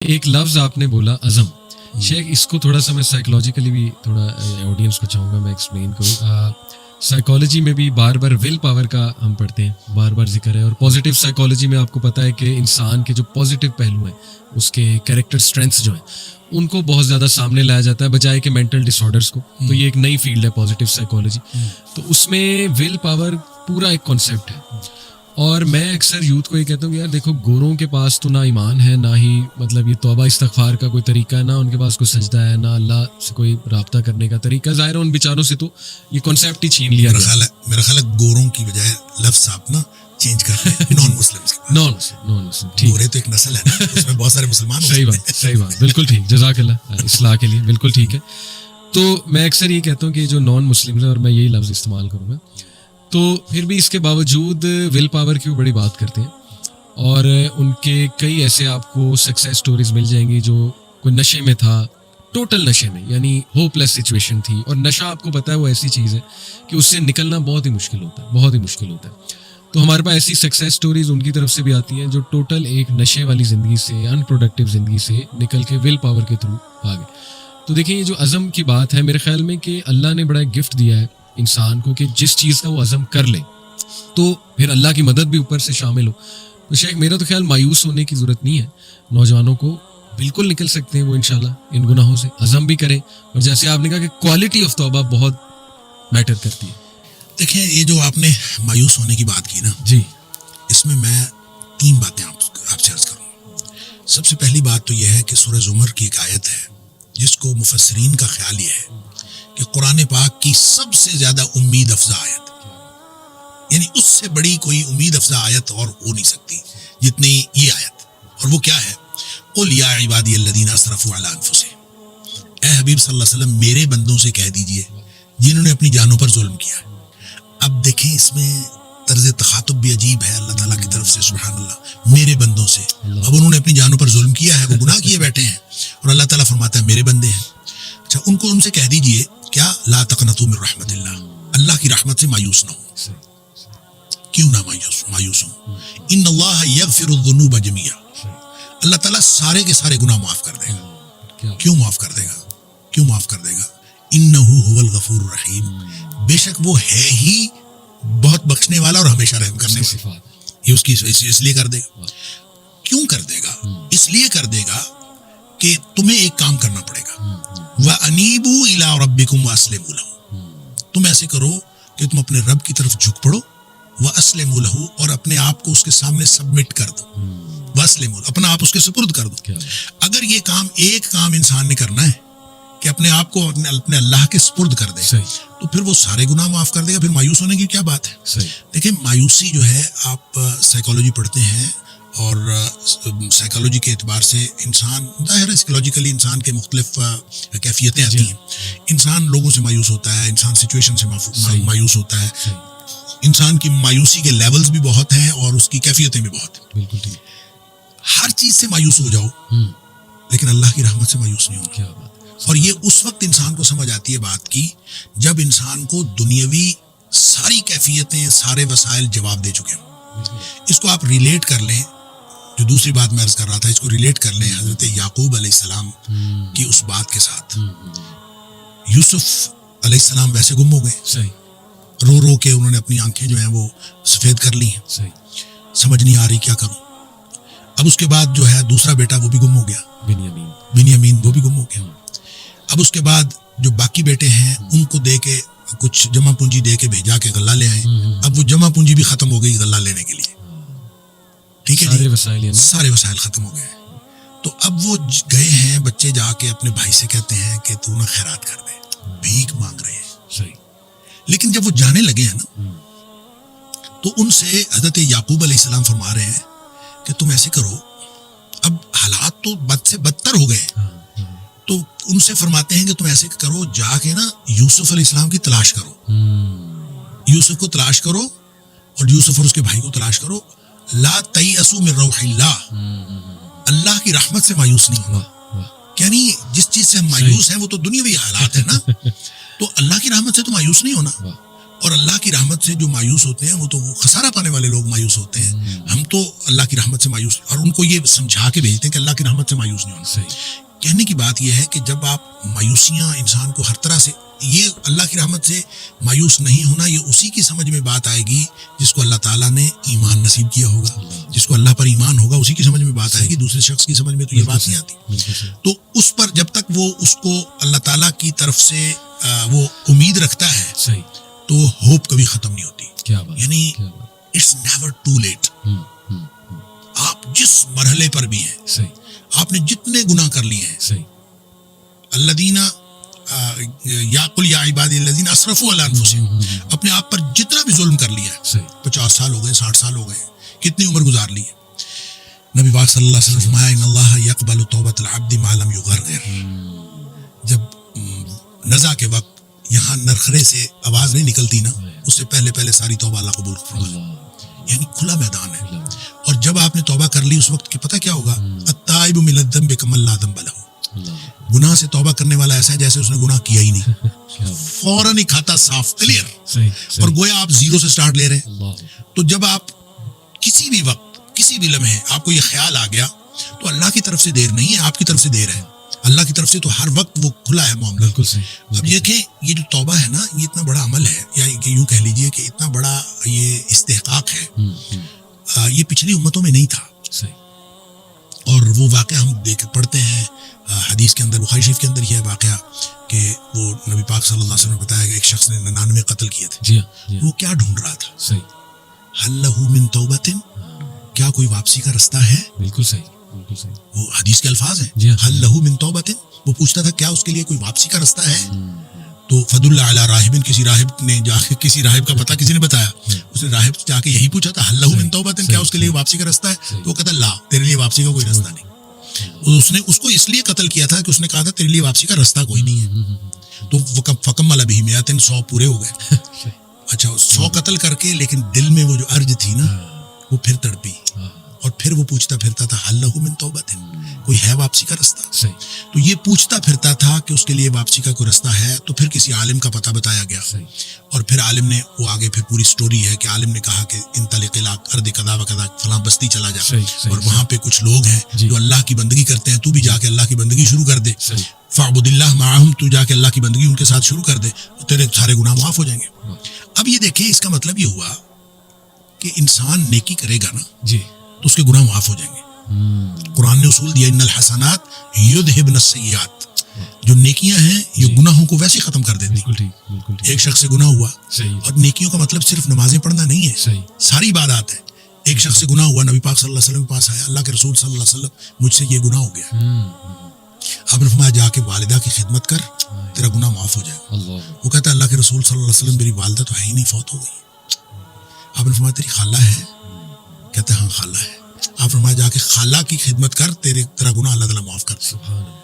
ایک لفظ آپ نے بولا عزم. شیخ اس کو تھوڑا سا میں سائیکولوجیکلی بھی تھوڑا آڈینس کو چاہوں گا میں ایکسپلین کروں. سائیکالوجی میں بھی بار بار ول پاور کا ہم پڑھتے ہیں, بار بار ذکر ہے, اور پازیٹیو سائیکالوجی میں آپ کو پتہ ہے کہ انسان کے جو پازیٹیو پہلو ہیں, اس کے کریکٹر اسٹرینتھس جو ہیں ان کو بہت زیادہ سامنے لایا جاتا ہے بجائے کہ مینٹل ڈس آرڈرس کو. تو یہ ایک نئی فیلڈ ہے پازیٹیو سائیکالوجی. تو اس میں ول پاور پورا ایک کانسیپٹ ہے. اور میں اکثر یوتھ کو یہ کہتا ہوں کہ یار دیکھو, گوروں کے پاس تو نہ ایمان ہے, نہ ہی مطلب یہ توبہ استغفار کا کوئی طریقہ ہے, نہ ان کے پاس کوئی سجدہ ہے, نہ اللہ سے کوئی رابطہ کرنے کا طریقہ. ظاہر ہے ان بیچاروں سے تو یہ کانسیپٹ ہی چھین لیا گیا. میرا خیال ہے گوروں کی بجائے لفظ آپ نا چینج کر رہے ہیں نان مسلم. نان مسلم ٹھیک. گورے تو ایک نسل ہے نا, اس میں بہت سارے مسلمان. صحیح بات بالکل ٹھیک, جزاک اللہ اصلاح کے لیے, بالکل ٹھیک ہے. تو میں اکثر یہ کہتا ہوں کہ جو نان مسلم ہیں, اور میں یہی لفظ استعمال کروں گا, تو پھر بھی اس کے باوجود ول پاور کی بڑی بات کرتے ہیں. اور ان کے کئی ایسے آپ کو سکسیس سٹوریز مل جائیں گی جو کوئی نشے میں تھا, ٹوٹل نشے میں, یعنی ہوپ لیس سچویشن تھی. اور نشہ آپ کو پتہ ہے وہ ایسی چیز ہے کہ اس سے نکلنا بہت ہی مشکل ہوتا ہے. تو ہمارے پاس ایسی سکسیس سٹوریز ان کی طرف سے بھی آتی ہیں جو ٹوٹل ایک نشے والی زندگی سے, ان پروڈکٹیو زندگی سے نکل کے ول پاور کے تھرو آ گئے. تو دیکھیں یہ جو عزم کی بات ہے, میرے خیال میں کہ اللہ نے بڑا گفٹ دیا ہے انسان کو کہ جس چیز کا وہ عزم کر لے تو پھر اللہ کی مدد بھی اوپر سے شامل ہو. تو شیخ میرا تو خیال مایوس ہونے کی ضرورت نہیں ہے. نوجوانوں کو بالکل نکل سکتے ہیں وہ انشاءاللہ ان گناہوں سے, عزم بھی کریں. اور جیسے آپ نے کہا کہ کوالٹی آف توبہ بہت میٹر کرتی ہے. دیکھیں یہ جو آپ نے مایوس ہونے کی بات کی نا جی, اس میں 3 باتیں آپ سے عرض کروں. سب سے پہلی بات تو یہ ہے کہ سورہ زمر کی ایک آیت ہے جس کو مفسرین کا خیال یہ ہے کہ قرآن پاک کی سب سے زیادہ امید افزا آیت, یعنی اس سے بڑی کوئی امید افزا آیت اور ہو نہیں سکتی جتنی یہ آیت. اور وہ کیا ہے؟ قل یا عبادی الذین اسرفوا علی انفسہم, اے حبیب صلی اللہ علیہ وسلم میرے بندوں سے کہہ دیجئے جنہوں نے اپنی جانوں پر ظلم کیا. اب دیکھیں اس میں طرز تخاطب بھی عجیب ہے اللہ تعالیٰ کی طرف سے, سبحان اللہ, میرے بندوں سے. اب انہوں نے اپنی جانوں پر ظلم کیا ہے, وہ گناہ کیے بیٹھے ہیں, اور اللہ تعالیٰ فرماتا ہے میرے بندے ہیں. اچھا, ان سے کہہ دیجئے کیا لا تقنطوا من رحمت اللہ, اللہ کی رحمت سے مایوس نہ ہو. کیوں نہ مایوس ہوں؟ ان اللہ یغفر الذنوب جميعا, اللہ تعالیٰ سارے کے سارے گناہ معاف کر دے گا. کیوں معاف کر دے گا؟ انہ هو الغفور الرحیم, بے شک وہ ہے ہی بہت بخشنے والا اور ہمیشہ رحم کرنے والا. یہ اس کی اس لیے کر دے گا. کیوں کر دے گا؟ اس لیے کر دے گا کہ تمہیں ایک کام کرنا پڑے گا. وَأَنِيبُوا إِلَىٰ رَبِّكُمْ وَأَسْلِمُوا لَهُ, تم ایسے کرو کہ تم اپنے رب کی طرف جھک پڑو. وَأَسْلِمُوا لَهُ, اور اپنے آپ کو اس کے سامنے سبمٹ کر دو. وَأَسْلِمُوا, اپنا آپ اس کے سپرد کر دو. اگر یہ ایک کام انسان نے کرنا ہے کہ اپنے آپ کو اپنے اللہ کے سپرد کر دے, تو پھر وہ سارے گناہ معاف کر دے گا. پھر مایوس ہونے کی کیا بات ہے؟ دیکھیں مایوسی جو ہے, آپ سائیکالوجی پڑھتے ہیں اور سائیکالوجی کے اعتبار سے انسان ظاہر ہے سائیکالوجیکلی انسان کے مختلف کیفیتیں آتی ہیں. انسان لوگوں سے مایوس ہوتا ہے, انسان سچویشن سے مایوس ہوتا ہے, انسان کی مایوسی کے لیولز بھی بہت ہیں اور اس کی کیفیتیں بھی بہت ہیں. بالکل ٹھیک. ہر چیز سے مایوس ہو جاؤ لیکن اللہ کی رحمت سے مایوس نہیں ہونا. اور یہ اس وقت انسان کو سمجھ آتی ہے بات کی جب انسان کو دنیاوی ساری کیفیتیں, سارے وسائل جواب دے چکے ہوں. اس کو آپ ریلیٹ کر لیں, جو دوسری بات میں عرض کر رہا تھا, اس کو ریلیٹ کر لیں حضرت یعقوب علیہ السلام کی اس بات کے ساتھ. یوسف علیہ السلام ویسے گم ہو گئے, رو کے انہوں نے اپنی آنکھیں جو ہیں وہ سفید کر لی ہیں, سمجھ نہیں آ رہی کیا کروں. اب اس کے بعد جو ہے دوسرا بیٹا وہ بھی گم ہو گیا, بنیامین, وہ بھی گم ہو گیا. اب اس کے بعد جو باقی بیٹے ہیں ان کو دے کے کچھ جمع پونجی دے کے بھیجا کے غلہ لے آئے. اب وہ جمع پونجی بھی ختم ہو گئی غلہ لینے کے لیے. ٹھیک ہے, سارے وسائل ختم ہو گئے. تو اب وہ گئے ہیں بچے, جا کے اپنے بھائی سے کہتے ہیں کہ تو نہ خیرات کر دے, بھیک مانگ رہے ہیں. لیکن جب وہ جانے لگے ہیں نا, تو ان سے حضرت یعقوب علیہ السلام فرما رہے ہیں کہ تم ایسے کرو, اب حالات تو بد سے بدتر ہو گئے. تو ان سے فرماتے ہیں کہ تم ایسے کرو, جا کے نا یوسف علیہ السلام کی تلاش کرو, یوسف کو تلاش کرو اور یوسف اور اس کے بھائی کو تلاش کرو. لا تیأسوا من روح اللہ, اللہ کی رحمت سے مایوس نہیں ہونا. یعنی جس چیز سے ہم مایوس ہیں وہ تو دنیاوی حالات ہیں نا, تو اللہ کی رحمت سے تو مایوس نہیں ہونا. اور اللہ کی رحمت سے جو مایوس ہوتے ہیں وہ تو خسارہ پانے والے لوگ مایوس ہوتے ہیں. ہم تو اللہ کی رحمت سے مایوس, اور ان کو یہ سمجھا کے بھیجتے ہیں کہ اللہ کی رحمت سے مایوس نہیں ہونا. صحیح. کہنے کی بات یہ ہے کہ جب آپ مایوسیاں انسان کو ہر طرح سے, یہ اللہ کی رحمت سے مایوس نہیں ہونا, یہ اسی کی سمجھ میں بات آئے گی جس کو اللہ تعالیٰ نے ایمان نصیب کیا ہوگا, جس کو اللہ پر ایمان ہوگا اسی کی سمجھ میں بات آئے گی. دوسرے شخص کی سمجھ میں تو یہ بات نہیں آتی. تو اس پر جب تک وہ اس کو اللہ تعالیٰ کی طرف سے وہ امید رکھتا ہے, صحیح, تو ہوپ کبھی ختم نہیں ہوتی. کیا بات, یعنی اٹس نیور ٹو لیٹ. آپ جس مرحلے پر بھی ہیں, صحیح, آپ نے جتنے گناہ کر لیے ہیں, صحیح, الذین یا قل یا عبادی الذین اسرفوا علی انفسہم, اپنے آپ پر جتنا بھی ظلم کر لیا ہے, صحیح, 50 سال ہو گئے, 60 سال ہو گئے, کتنی عمر گزار لی ہے. نبی پاک صلی اللہ علیہ وسلم فرمایا ان اللہ یقبل توبۃ العبد ما لم یغرغر. جب نزع کے وقت یہاں نرخرے سے آواز نہیں نکلتی نا, اس سے پہلے پہلے ساری توبہ اللہ قبول فرماتا. یعنی کھلا میدان ہے. اور جب آپ نے توبہ کر لی اس وقت کہ پتہ کیا ہوگا, التائب من الذنب کمن لا ذنب لہ. گناہ سے توبہ کرنے والا ایسا ہے جیسے اس نے گناہ کیا ہی نہیں, فوراً ہی کھاتا صاف, کلیئر. اور گویا آپ زیرو سے سٹارٹ لے رہے ہیں. تو جب آپ کسی بھی وقت کسی بھی لمحے آپ کو یہ خیال آ گیا, تو اللہ کی طرف سے دیر نہیں ہے, آپ کی طرف سے دیر ہے. اللہ کی طرف سے تو ہر وقت وہ کھلا ہے معاملہ. بالکل صحیح. اب دیکھیں یہ جو توبہ ہے نا, یہ اتنا بڑا عمل ہے, یا یوں کہہ لیجئے کہ اتنا بڑا یہ استحقاق ہے, یہ پچھلی امتوں میں نہیں تھا. صحیح. اور وہ واقعہ ہم پڑھتے ہیں حدیث کے اندر, بخاری شریف کے اندر یہ واقعہ کہ وہ نبی پاک صلی اللہ علیہ وسلم نے بتایا کہ ایک شخص نے 99 قتل کیے تھے. جی ہاں, وہ کیا ڈھونڈ رہا تھا, صحیح, حل لہ من توبۃ, کیا کوئی واپسی کا رستہ ہے. بالکل صحیح, بالکل صحیح. وہ حدیث کے الفاظ ہیں, جی ہاں, حل لہ من توبۃ. وہ پوچھتا تھا کیا اس کے لیے کوئی واپسی کا رستہ ہے. تو فد اللہ علی راہب, کسی راہب نے جا کے, کسی راہب کا پتہ کسی نے بتایا, اس نے راہب جا کے یہی پوچھا تھا, حل لہ من توبۃ, کیا اس کے لیے واپسی کا رستہ ہے. تو وہ کہتا لا, تیرے لیے واپسی کا کوئی رستہ نہیں. اس نے اس کو اس لیے قتل کیا تھا کہ اس نے کہا تھا تیرے لیے واپسی کا رستہ کوئی نہیں ہے. تو فکمل بہ مئۃ, 100 پورے ہو گئے. اچھا 100 قتل کر کے, لیکن دل میں وہ جو ارج تھی نا, وہ پھر تڑپی, اور پھر وہ پوچھتا پھرتا تھا حل لہ من توبۃ, کوئی ہے واپسی کا رستہ. صحیح. تو یہ پوچھتا پھرتا تھا کہ اس کے لیے واپسی کا کوئی رستہ ہے. تو پھر کسی عالم کا پتہ بتایا گیا, اور پھر عالم نے, وہ آگے پھر پوری سٹوری ہے کہ عالم نے کہا کہ انطلق الی ارض کذا و کذا, فلاں بستی چلا جا, اور وہاں پہ کچھ لوگ ہیں جو اللہ کی بندگی کرتے ہیں, تو بھی جا کے اللہ کی بندگی شروع کر دے. فاعبد اللہ معہم, تو جا کے اللہ کی بندگی ان کے ساتھ شروع کر دے, تیرے سارے گناہ معاف ہو جائیں گے. اب یہ دیکھیں, اس کا مطلب یہ ہوا کہ انسان نیکی کرے گا نا, جی, تو اس کے گناہ معاف ہو جائیں گے. قرآن نے اصول دیا, ان الحسنات یذہبن السیئات, جو نیکیاں ہیں یہ گناہوں کو ویسے ختم کر دیتی. بالکل ٹھیک, بالکل ٹھیک. ایک شخص سے گناہ ہوا, صحیح, اور نیکیوں کا مطلب صرف نمازیں پڑھنا نہیں ہے, صحیح, ساری عبادات ہے. ایک شخص سے گناہ ہوا, نبی پاک صلی اللہ علیہ وسلم کے پاس آیا, اللہ کے رسول صلی اللہ علیہ وسلم مجھ سے یہ گناہ ہو گیا. آپ نے فرمایا جا کے والدہ کی خدمت کر, تیرا گناہ معاف ہو جائے گا. اللہ, وہ کہتا ہے اللہ کے رسول صلی اللہ علیہ وسلم میری والدہ تو ہے ہی نہیں, فوت ہو گئی. آپ نے فرمایا تیری خالہ ہے, کہتا ہے ہاں خالہ ہے. آپ فرمایا جا کے خالہ کی خدمت کر, تیرا گناہ اللہ تعالیٰ معاف کر. سبحان اللہ.